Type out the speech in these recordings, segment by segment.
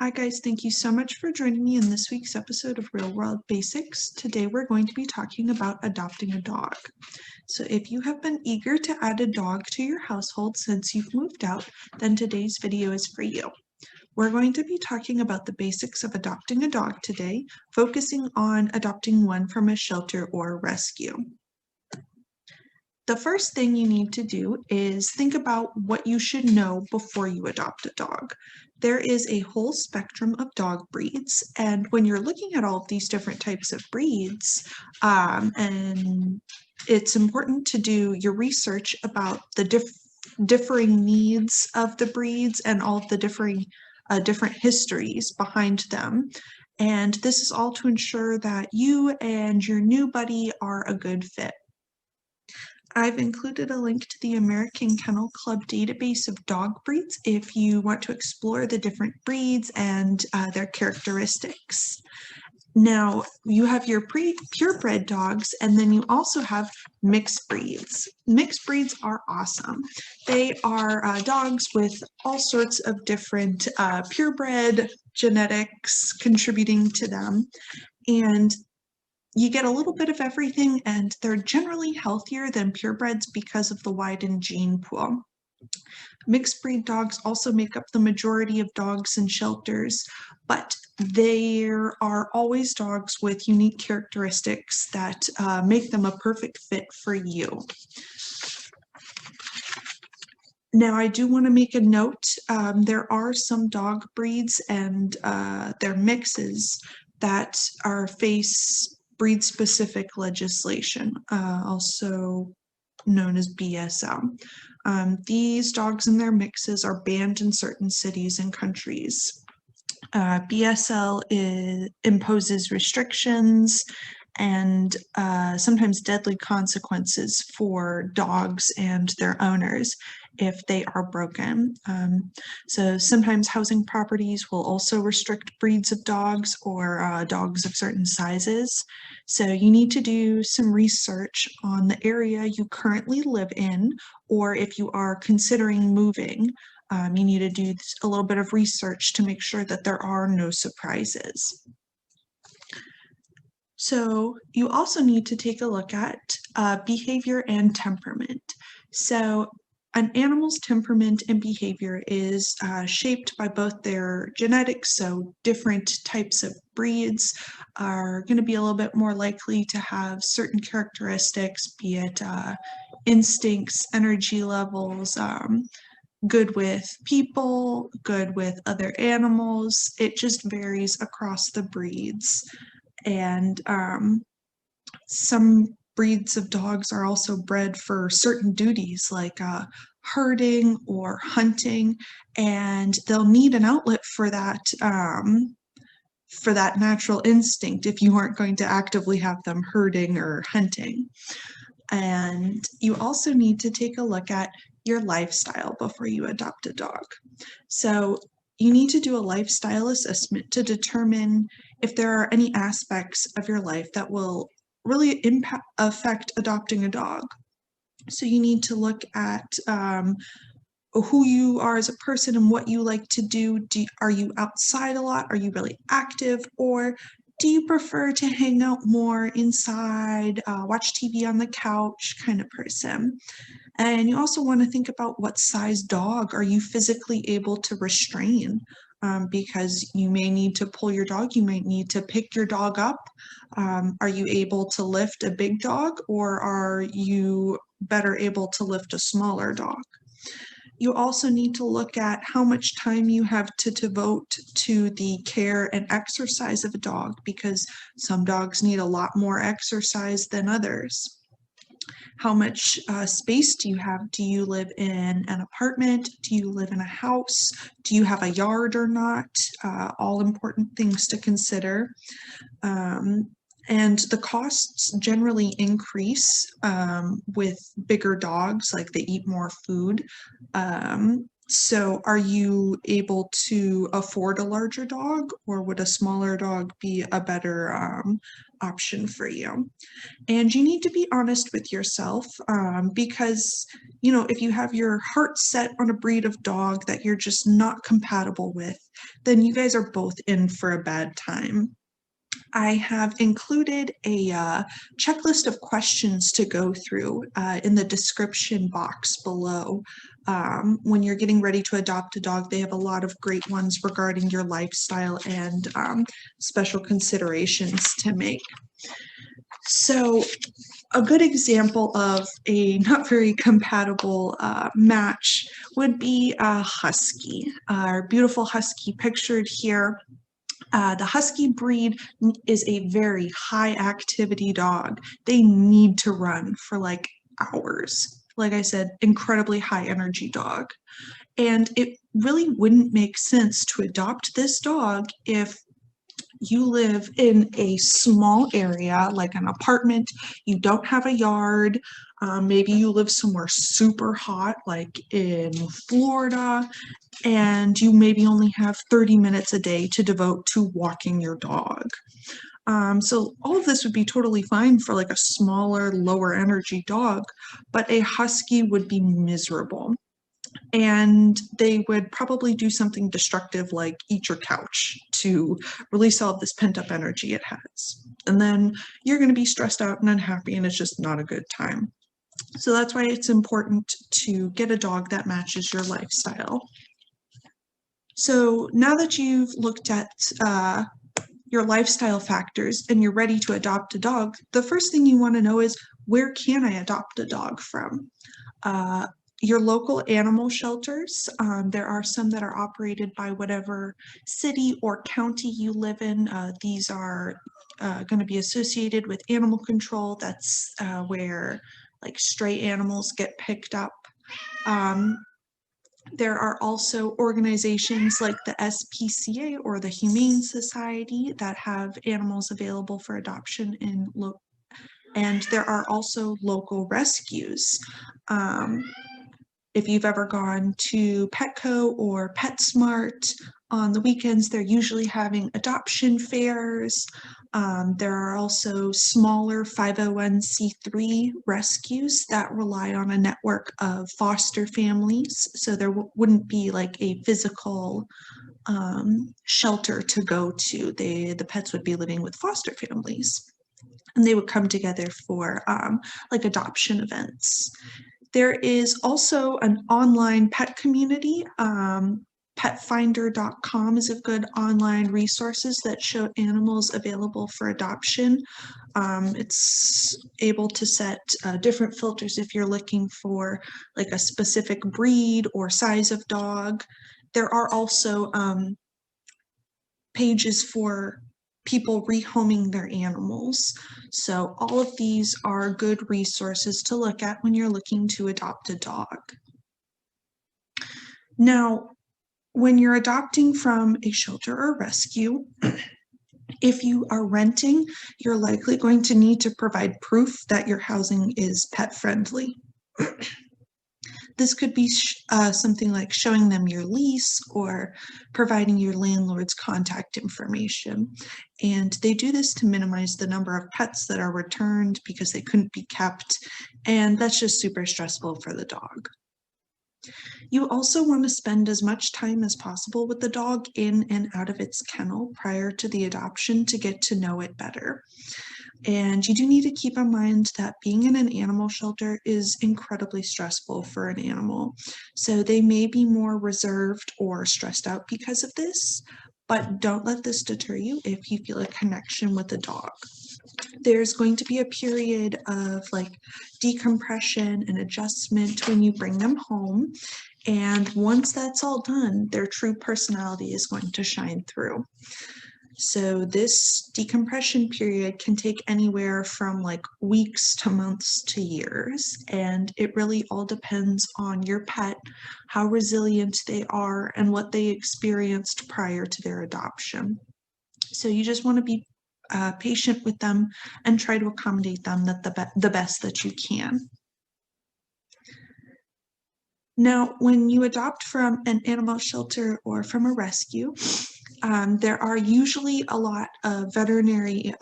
Hi guys, thank you so much for joining me in this week's episode of Real World Basics. Today we're going to be talking about adopting a dog. So if you have been eager to add a dog to your household since you've moved out, then today's video is for you. We're going to be talking about the basics of adopting a dog today, focusing on adopting one from a shelter or rescue. The first thing you need to do is think about what you should know before you adopt a dog. There is a whole spectrum of dog breeds, and when you're looking at all of these different types of breeds, and it's important to do your research about the differing needs of the breeds and all of the different histories behind them. And this is all to ensure that you and your new buddy are a good fit. I've included a link to the American Kennel Club database of dog breeds if you want to explore the different breeds and their characteristics. Now, you have your purebred dogs, and then you also have mixed breeds. Mixed breeds are awesome. They are dogs with all sorts of different purebred genetics contributing to them, and you get a little bit of everything, and they're generally healthier than purebreds because of the widened gene pool. Mixed breed dogs also make up the majority of dogs in shelters, but there are always dogs with unique characteristics that make them a perfect fit for you. Now, I do want to make a note. There are some dog breeds and their mixes that face breed-specific legislation, also known as BSL. These dogs and their mixes are banned in certain cities and countries. BSL imposes restrictions and sometimes deadly consequences for dogs and their owners if they are broken. So sometimes housing properties will also restrict breeds of dogs or dogs of certain sizes. So you need to do some research on the area you currently live in, or if you are considering moving, you need to do a little bit of research to make sure that there are no surprises. So you also need to take a look at behavior and temperament. So an animal's temperament and behavior is shaped by both their genetics, so different types of breeds are going to be a little bit more likely to have certain characteristics, be it instincts, energy levels, good with people, good with other animals. It just varies across the breeds. And some breeds of dogs are also bred for certain duties like herding or hunting, and they'll need an outlet for that natural instinct if you aren't going to actively have them herding or hunting. And you also need to take a look at your lifestyle before you adopt a dog. So you need to do a lifestyle assessment to determine if there are any aspects of your life that will really affect adopting a dog. So you need to look at who you are as a person and what you like to do. Are you outside a lot? Are you really active? Or do you prefer to hang out more inside, watch TV on the couch kind of person? And you also want to think about what size dog are you physically able to restrain, because you may need to pull your dog, you might need to pick your dog up. Are you able to lift a big dog, or are you better able to lift a smaller dog? You also need to look at how much time you have to devote to the care and exercise of a dog, because some dogs need a lot more exercise than others. How much space do you have? Do you live in an apartment? Do you live in a house? Do you have a yard or not? All important things to consider. And the costs generally increase with bigger dogs, like they eat more food. So are you able to afford a larger dog, or would a smaller dog be a better option for you? And you need to be honest with yourself, because, if you have your heart set on a breed of dog that you're just not compatible with, then you guys are both in for a bad time. I have included a checklist of questions to go through in the description box below. When you're getting ready to adopt a dog, they have a lot of great ones regarding your lifestyle and special considerations to make. So, a good example of a not very compatible match would be a husky. Our beautiful husky pictured here. The husky breed is a very high activity dog. They need to run for like hours. Like I said, incredibly high energy dog. And it really wouldn't make sense to adopt this dog if you live in a small area, like an apartment, you don't have a yard, maybe you live somewhere super hot, like in Florida, and you maybe only have 30 minutes a day to devote to walking your dog. So all of this would be totally fine for like a smaller, lower energy dog, but a husky would be miserable. And they would probably do something destructive like eat your couch to release all of this pent up energy it has. And then you're going to be stressed out and unhappy, and it's just not a good time. So that's why it's important to get a dog that matches your lifestyle. So now that you've looked at your lifestyle factors and you're ready to adopt a dog, the first thing you want to know is, where can I adopt a dog from? Your local animal shelters. There are some that are operated by whatever city or county you live in. These are going to be associated with animal control. That's where like stray animals get picked up. There are also organizations like the SPCA or the Humane Society that have animals available for adoption and there are also local rescues. If you've ever gone to Petco or PetSmart on the weekends, they're usually having adoption fairs. There are also smaller 501c3 rescues that rely on a network of foster families. So there wouldn't be like a physical shelter to go to. The pets would be living with foster families. And they would come together for like adoption events. There is also an online pet community. Petfinder.com is a good online resources that show animals available for adoption. It's able to set different filters if you're looking for like a specific breed or size of dog. There are also pages for people rehoming their animals. So all of these are good resources to look at when you're looking to adopt a dog. Now, when you're adopting from a shelter or rescue, if you are renting, you're likely going to need to provide proof that your housing is pet friendly. This could be something like showing them your lease or providing your landlord's contact information. And they do this to minimize the number of pets that are returned because they couldn't be kept. And that's just super stressful for the dog. You also want to spend as much time as possible with the dog in and out of its kennel prior to the adoption to get to know it better. And you do need to keep in mind that being in an animal shelter is incredibly stressful for an animal. So they may be more reserved or stressed out because of this, but don't let this deter you if you feel a connection with the dog. There's going to be a period of like decompression and adjustment when you bring them home. And once that's all done, their true personality is going to shine through. So this decompression period can take anywhere from like weeks to months to years. And it really all depends on your pet, how resilient they are, and what they experienced prior to their adoption. So you just want to be patient with them and try to accommodate them the best that you can. Now, when you adopt from an animal shelter or from a rescue, there are usually a lot of veterinary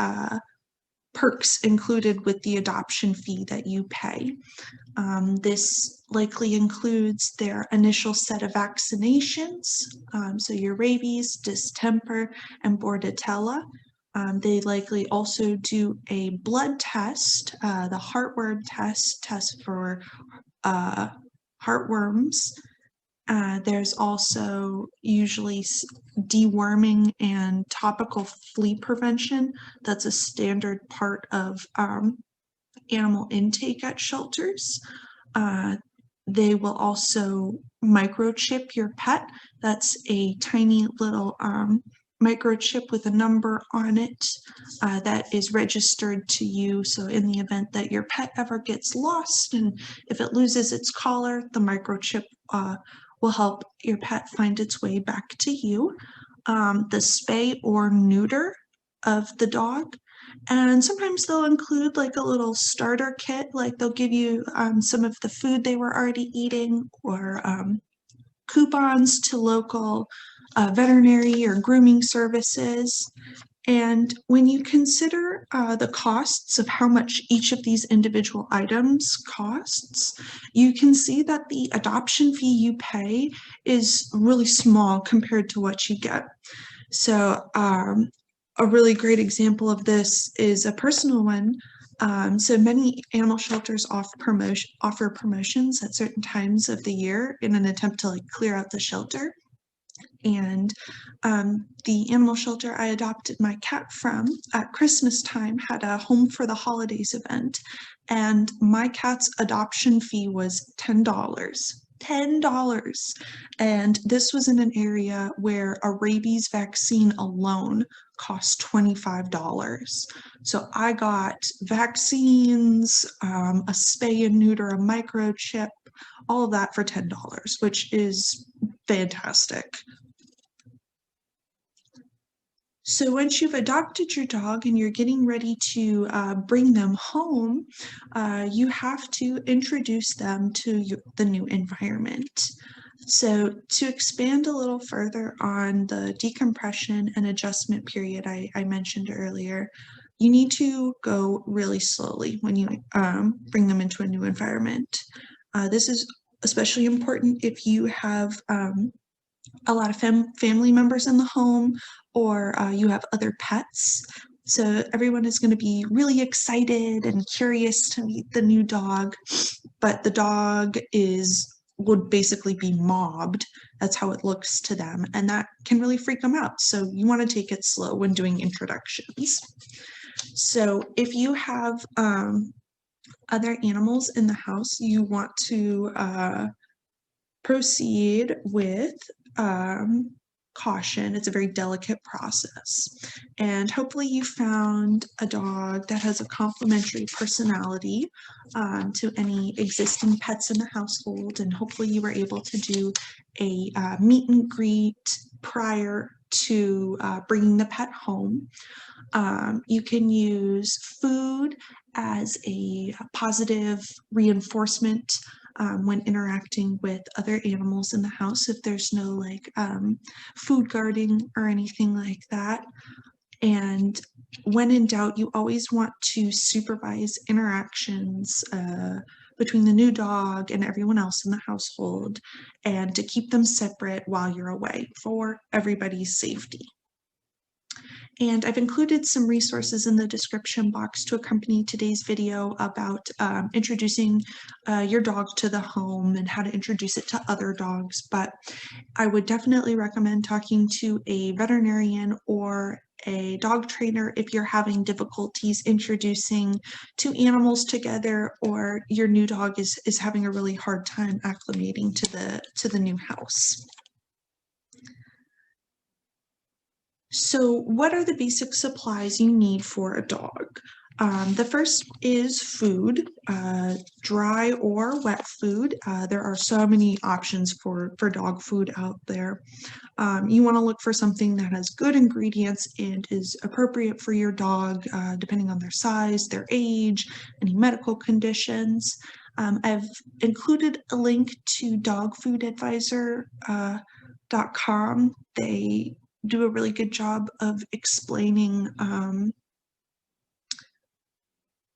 perks included with the adoption fee that you pay. This likely includes their initial set of vaccinations, so your rabies, distemper, and bordetella. They likely also do a blood test, the heartworm test for heartworms. There's also usually deworming and topical flea prevention. That's a standard part of animal intake at shelters. They will also microchip your pet. That's a tiny little microchip with a number on it that is registered to you. So in the event that your pet ever gets lost and if it loses its collar, the microchip will help your pet find its way back to you. The spay or neuter of the dog. And sometimes they'll include like a little starter kit, like they'll give you some of the food they were already eating, or coupons to local veterinary or grooming services. And when you consider the costs of how much each of these individual items costs, you can see that the adoption fee you pay is really small compared to what you get. So a really great example of this is a personal one. So many animal shelters offer promotions at certain times of the year in an attempt to like clear out the shelter. And the animal shelter I adopted my cat from at Christmas time had a Home for the Holidays event, and my cat's adoption fee was $10. $10. And this was in an area where a rabies vaccine alone cost $25. So I got vaccines, a spay and neuter, a microchip, all of that for $10, which is fantastic. So once you've adopted your dog and you're getting ready to bring them home, you have to introduce them to the new environment. So to expand a little further on the decompression and adjustment period I mentioned earlier, you need to go really slowly when you bring them into a new environment. This is especially important if you have a lot of family members in the home, or you have other pets. So everyone is going to be really excited and curious to meet the new dog, but the dog would basically be mobbed. That's how it looks to them, and that can really freak them out. So you want to take it slow when doing introductions. So if you have other animals in the house, you want to proceed with caution. It's a very delicate process. And hopefully you found a dog that has a complementary personality to any existing pets in the household. And hopefully you were able to do a meet and greet prior to bringing the pet home. You can use food as a positive reinforcement when interacting with other animals in the house, if there's no like food guarding or anything like that. And when in doubt, you always want to supervise interactions between the new dog and everyone else in the household, and to keep them separate while you're away for everybody's safety. And I've included some resources in the description box to accompany today's video about introducing your dog to the home and how to introduce it to other dogs. But I would definitely recommend talking to a veterinarian or a dog trainer if you're having difficulties introducing two animals together, or your new dog is having a really hard time acclimating to the new house. So what are the basic supplies you need for a dog? The first is food, dry or wet food. There are so many options for dog food out there. You want to look for something that has good ingredients and is appropriate for your dog, depending on their size, their age, any medical conditions. I've included a link to dogfoodadvisor.com. They do a really good job of explaining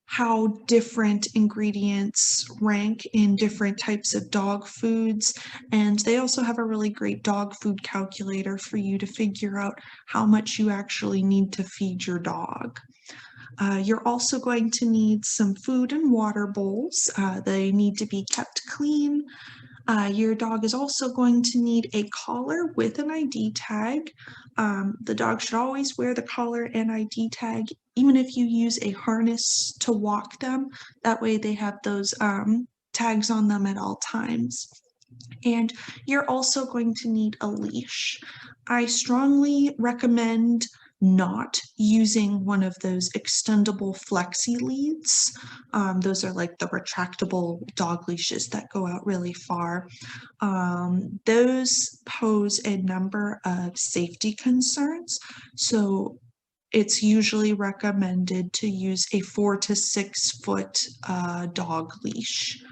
how different ingredients rank in different types of dog foods. And they also have a really great dog food calculator for you to figure out how much you actually need to feed your dog. You're also going to need some food and water bowls. They need to be kept clean. Your dog is also going to need a collar with an ID tag. The dog should always wear the collar and ID tag, even if you use a harness to walk them. That way they have those tags on them at all times. And you're also going to need a leash. I strongly recommend not using one of those extendable flexi leads. Those are like the retractable dog leashes that go out really far. Those pose a number of safety concerns. So it's usually recommended to use a 4 to 6 foot dog leash.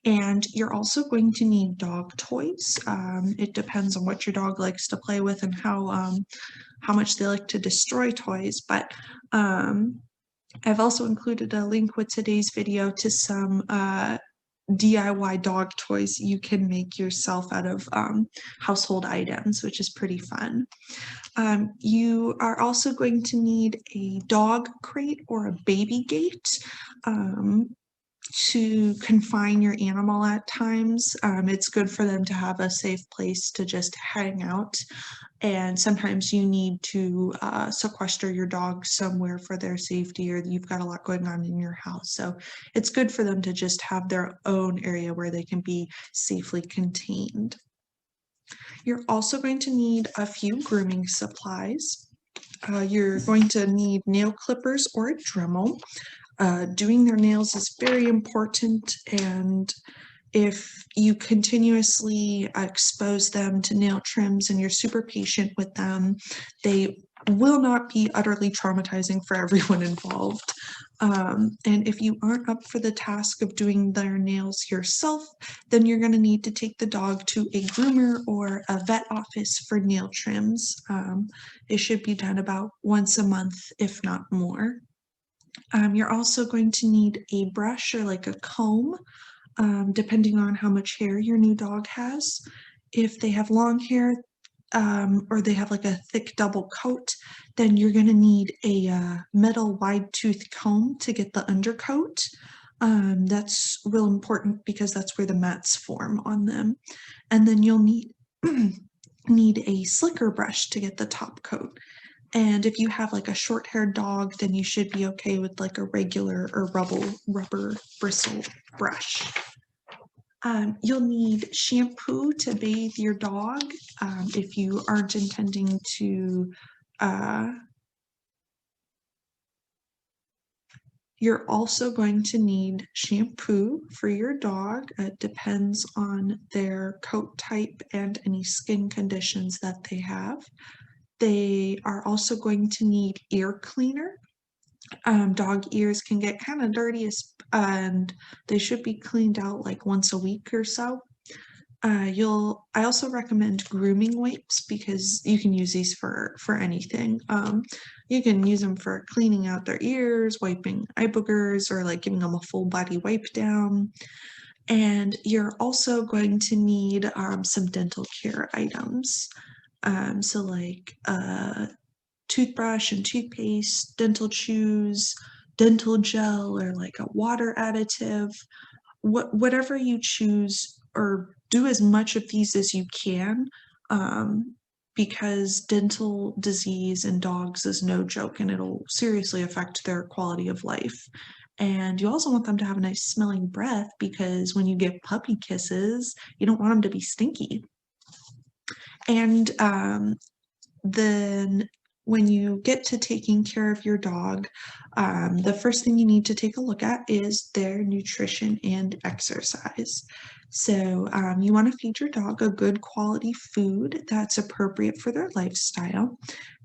And you're also going to need dog toys. It depends on what your dog likes to play with and how much they like to destroy toys. But I've also included a link with today's video to some DIY dog toys you can make yourself out of household items, which is pretty fun. You are also going to need a dog crate or a baby gate to confine your animal at times. It's good for them to have a safe place to just hang out. And sometimes you need to sequester your dog somewhere for their safety, or you've got a lot going on in your house. So it's good for them to just have their own area where they can be safely contained. You're also going to need a few grooming supplies. You're going to need nail clippers or a Dremel. Doing their nails is very important, and if you continuously expose them to nail trims and you're super patient with them, they will not be utterly traumatizing for everyone involved. And if you aren't up for the task of doing their nails yourself, then you're going to need to take the dog to a groomer or a vet office for nail trims. It should be done about once a month, if not more. You're also going to need a brush or like a comb, depending on how much hair your new dog has. If they have long hair or they have like a thick double coat, then you're going to need a metal wide tooth comb to get the undercoat. That's real important because that's where the mats form on them. And then you'll need a slicker brush to get the top coat. And if you have like a short-haired dog, then you should be okay with like a regular or rubber bristle brush. You'll need shampoo to bathe your dog if you aren't intending to. You're also going to need shampoo for your dog. It depends on their coat type and any skin conditions that they have. They are also going to need ear cleaner. Dog ears can get kind of dirty and they should be cleaned out like once a week or so. I also recommend grooming wipes because you can use these for anything. You can use them for cleaning out their ears, wiping eye boogers, or like giving them a full body wipe down. And you're also going to need some dental care items. So like toothbrush and toothpaste, dental chews, dental gel, or like a water additive. Whatever you choose, or do as much of these as you can, because dental disease in dogs is no joke and it'll seriously affect their quality of life. And you also want them to have a nice smelling breath because when you give puppy kisses, you don't want them to be stinky. And then when you get to taking care of your dog, the first thing you need to take a look at is their nutrition and exercise. So you want to feed your dog a good quality food that's appropriate for their lifestyle.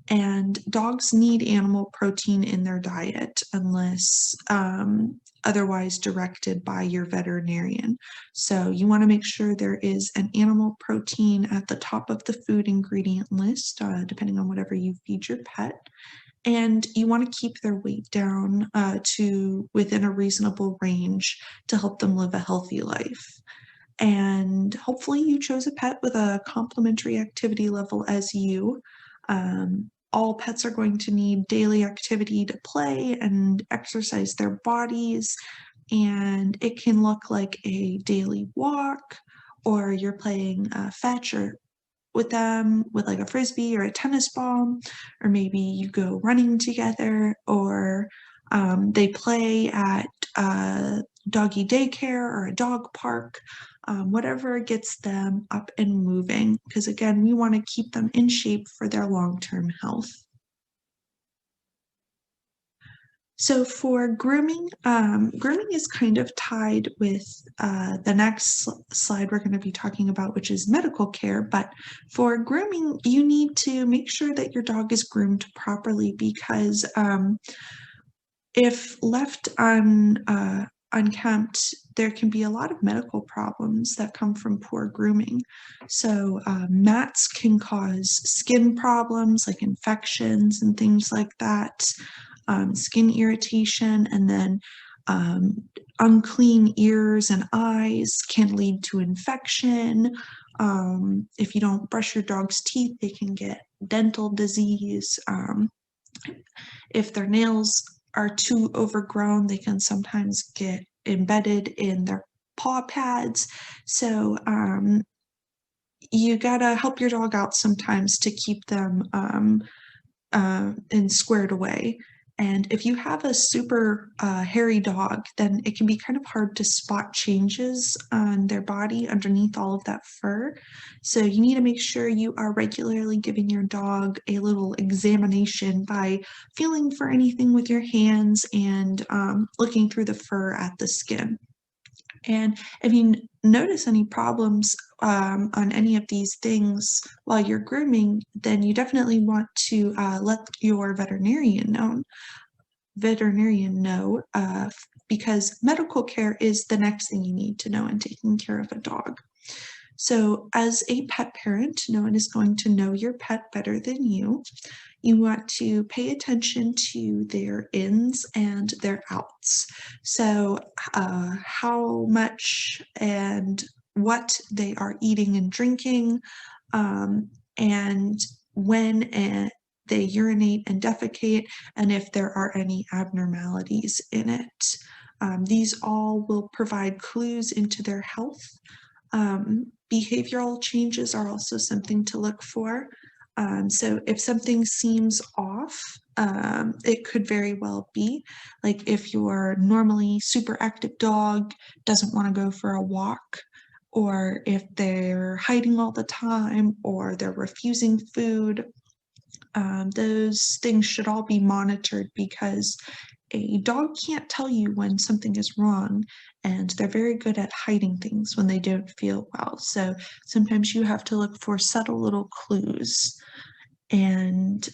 And dogs need animal protein in their diet unless otherwise directed by your veterinarian. So you want to make sure there is an animal protein at the top of the food ingredient list, depending on whatever you feed your pet. And you want to keep their weight down to within a reasonable range to help them live a healthy life. And hopefully you chose a pet with a complementary activity level as you. All pets are going to need daily activity to play and exercise their bodies, and it can look like a daily walk, or you're playing fetch or with them with like a frisbee or a tennis ball, or maybe you go running together, or they play at a doggy daycare or a dog park, whatever gets them up and moving, because again, we want to keep them in shape for their long-term health. So for grooming, grooming is kind of tied with the next slide we're going to be talking about, which is medical care. But for grooming, you need to make sure that your dog is groomed properly, because if left unkempt, there can be a lot of medical problems that come from poor grooming. So mats can cause skin problems like infections and things like that. Skin irritation, and then unclean ears and eyes can lead to infection. If you don't brush your dog's teeth, they can get dental disease. If their nails are too overgrown, they can sometimes get embedded in their paw pads. So you gotta help your dog out sometimes to keep them and squared away. And if you have a super hairy dog, then it can be kind of hard to spot changes on their body underneath all of that fur. So you need to make sure you are regularly giving your dog a little examination by feeling for anything with your hands and looking through the fur at the skin. And if you notice any problems on any of these things while you're grooming, then you definitely want to let your veterinarian know, because medical care is the next thing you need to know in taking care of a dog. So as a pet parent, no one is going to know your pet better than you. You want to pay attention to their ins and their outs. So how much and what they are eating and drinking, and when they urinate and defecate, and if there are any abnormalities in it. These all will provide clues into their health. Behavioral changes are also something to look for. So if something seems off, it could very well be like if your normally super active dog doesn't want to go for a walk, or if they're hiding all the time, or they're refusing food. Those things should all be monitored, because a dog can't tell you when something is wrong, and they're very good at hiding things when they don't feel well. So sometimes you have to look for subtle little clues. And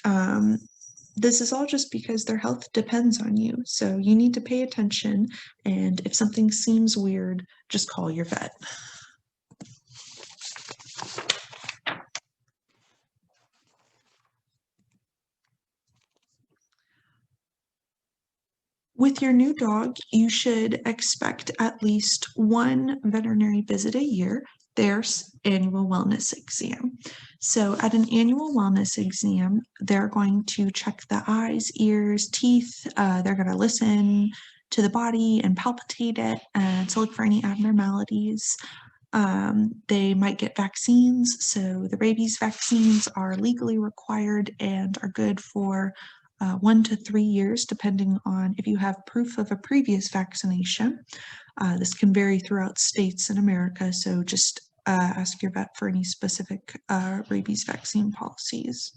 this is all just because their health depends on you. So you need to pay attention. And if something seems weird, just call your vet. With your new dog, you should expect at least one veterinary visit a year, their annual wellness exam. So at an annual wellness exam, they're going to check the eyes, ears, teeth. They're going to listen to the body and palpitate it to look for any abnormalities. They might get vaccines. So the rabies vaccines are legally required and are good for 1 to 3 years, depending on if you have proof of a previous vaccination. This can vary throughout states in America, so just ask your vet for any specific rabies vaccine policies.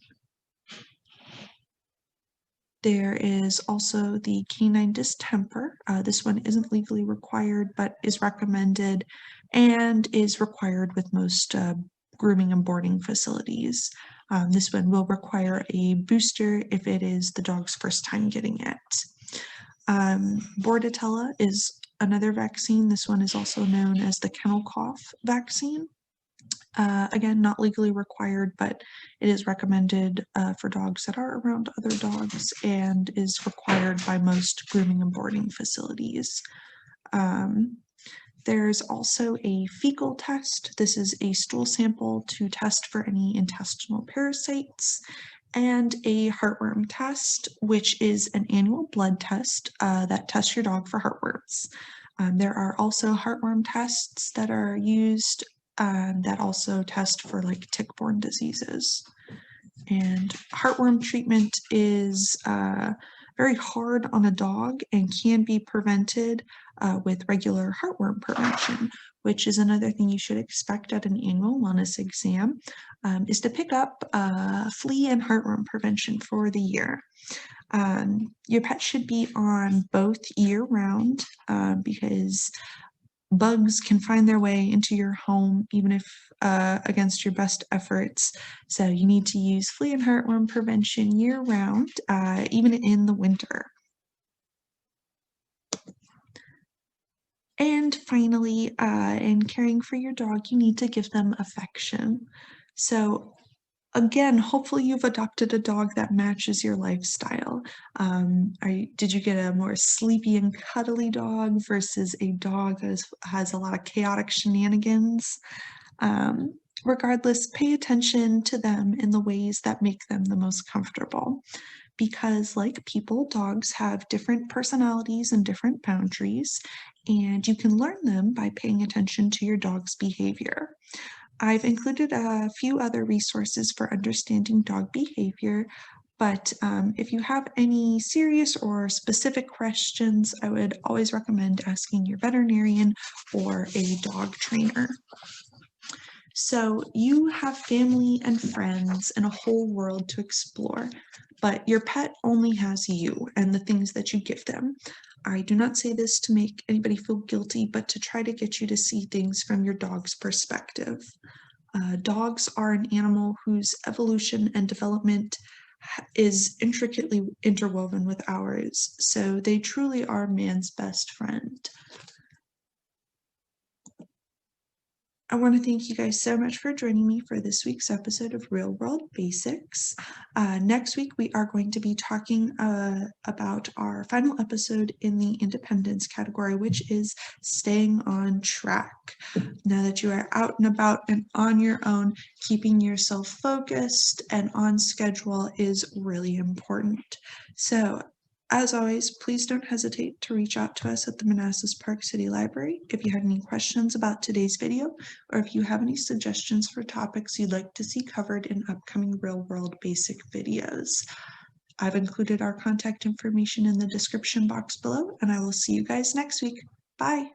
There is also the canine distemper. This one isn't legally required, but is recommended and is required with most grooming and boarding facilities. This one will require a booster if it is the dog's first time getting it. Bordetella is another vaccine. This one is also known as the kennel cough vaccine. Again, not legally required, but it is recommended for dogs that are around other dogs and is required by most grooming and boarding facilities. There's also a fecal test. This is a stool sample to test for any intestinal parasites, and a heartworm test, which is an annual blood test that tests your dog for heartworms. There are also heartworm tests that are used that also test for like tick-borne diseases. And heartworm treatment is very hard on a dog and can be prevented with regular heartworm prevention, which is another thing you should expect at an annual wellness exam, is to pick up flea and heartworm prevention for the year. Your pet should be on both year-round because bugs can find their way into your home even if against your best efforts. So you need to use flea and heartworm prevention year-round, even in the winter. And finally, in caring for your dog, you need to give them affection. So again, hopefully you've adopted a dog that matches your lifestyle. Did you get a more sleepy and cuddly dog versus a dog that has a lot of chaotic shenanigans? Regardless, pay attention to them in the ways that make them the most comfortable. Because like people, dogs have different personalities and different boundaries, and you can learn them by paying attention to your dog's behavior. I've included a few other resources for understanding dog behavior, but if you have any serious or specific questions, I would always recommend asking your veterinarian or a dog trainer. So you have family and friends and a whole world to explore, but your pet only has you and the things that you give them. I do not say this to make anybody feel guilty, but to try to get you to see things from your dog's perspective. Dogs are an animal whose evolution and development is intricately interwoven with ours, so they truly are man's best friend. I want to thank you guys so much for joining me for this week's episode of Real World Basics. Next week, we are going to be talking about our final episode in the independence category, which is staying on track. Now that you are out and about and on your own, keeping yourself focused and on schedule is really important. So, as always, please don't hesitate to reach out to us at the Manassas Park City Library if you have any questions about today's video, or if you have any suggestions for topics you'd like to see covered in upcoming real-world basic videos. I've included our contact information in the description box below, and I will see you guys next week. Bye!